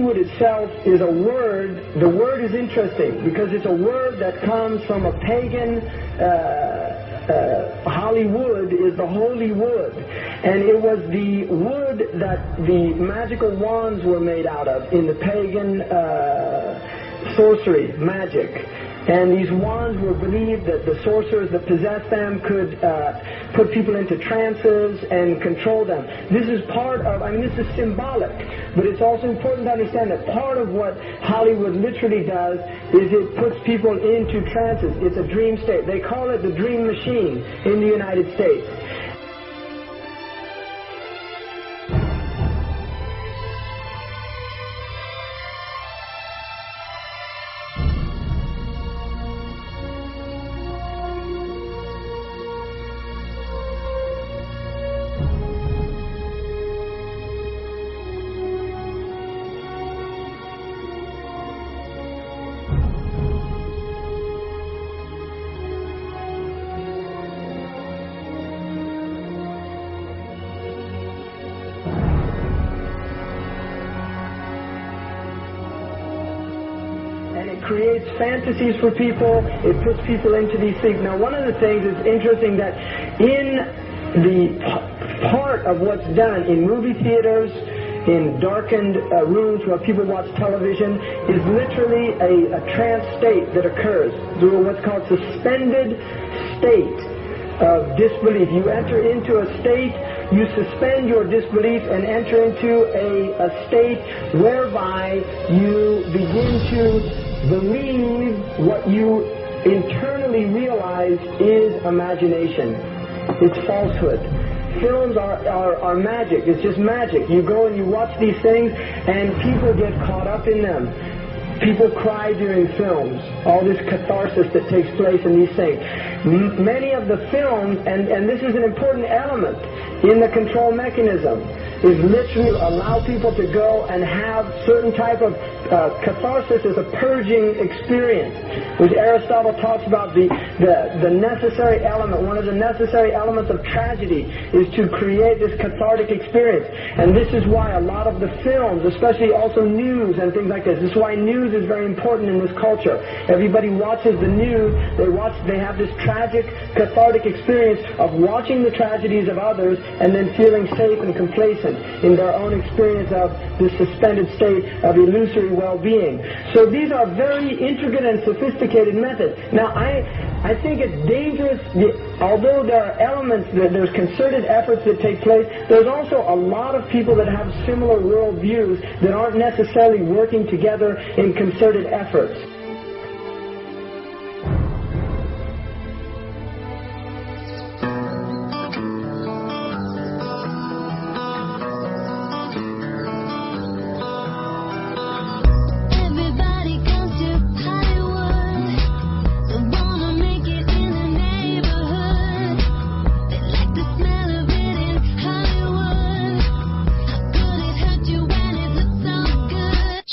Hollywood itself is a word. The word is interesting because it's a word that comes from a pagan. Hollywood is the holy wood, and it was the wood that the magical wands were made out of in the pagan sorcery, magic. And these wands were believed that the sorcerers that possessed them could put people into trances and control them. This is part of, this is symbolic, but it's also important to understand that part of what Hollywood literally does is it puts people into trances. It's a dream state. They call it the dream machine in the United States. Creates fantasies for people. It puts people into these things. Now, one of the things is interesting that in the part of what's done in movie theaters, in darkened rooms where people watch television, is literally a trance state that occurs through what's called suspended state of disbelief. You enter into a state, you suspend your disbelief and enter into a state whereby you begin to believe what you internally realize is imagination. It's falsehood. Films are magic. It's just magic. You go and you watch these things and people get caught up in them. People cry during films. All this catharsis that takes place in these things. Many of the films, and this is an important element in the control mechanism, is literally allow people to go and have certain type of catharsis as a purging experience, which Aristotle talks about the necessary element. One of the necessary elements of tragedy is to create this cathartic experience. And this is why a lot of the films, especially also news and things like this is why news is very important in this culture. Everybody watches the news, they have this tragic, cathartic experience of watching the tragedies of others and then feeling safe and complacent in their own experience of this suspended state of illusory well-being. So these are very intricate and sophisticated methods. Now, I think it's dangerous, although there are elements, there's concerted efforts that take place, there's also a lot of people that have similar worldviews that aren't necessarily working together in concerted efforts.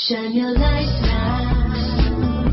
Shine your light now.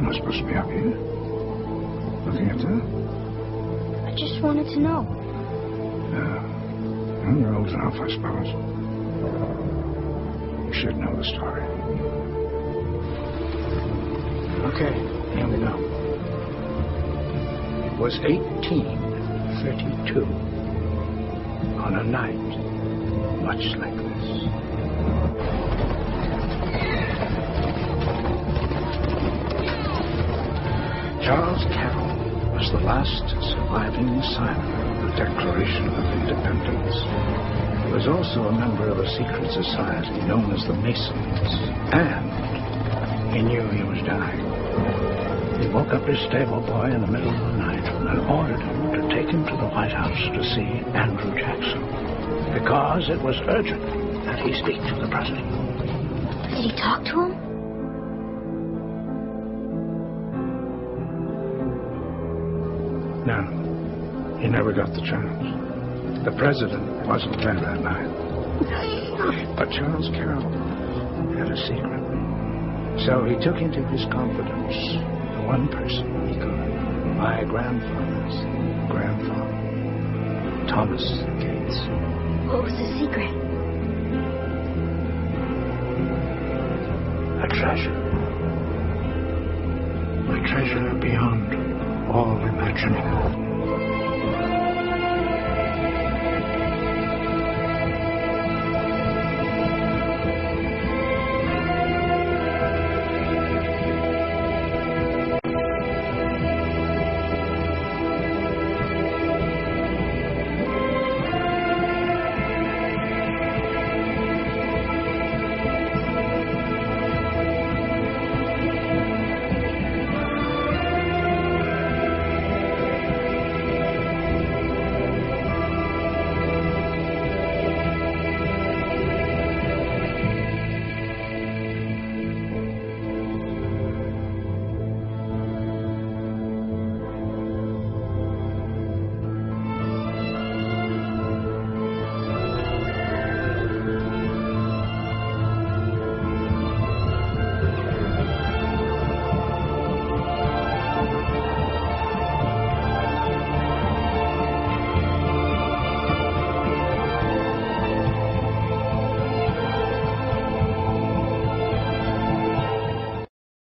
not supposed to be up here. Looking at that? I just wanted to know. Yeah. Well, you're old enough, I suppose. You should know the story. Okay, here we go. It was 1832. On a night much like this. Charles Carroll was the last surviving signer of the Declaration of Independence. He was also a member of a secret society known as the Masons, and he knew he was dying. He woke up his stable boy in the middle of the night and ordered him to take him to the White House to see Andrew Jackson, because it was urgent that he speak to the president. Did he talk to him? No, he never got the chance. The president wasn't there that night. But Charles Carroll had a secret. So he took into his confidence the one person he could. My grandfather's grandfather, Thomas Gates. What was the secret? A treasure. A treasure beyond all imagining.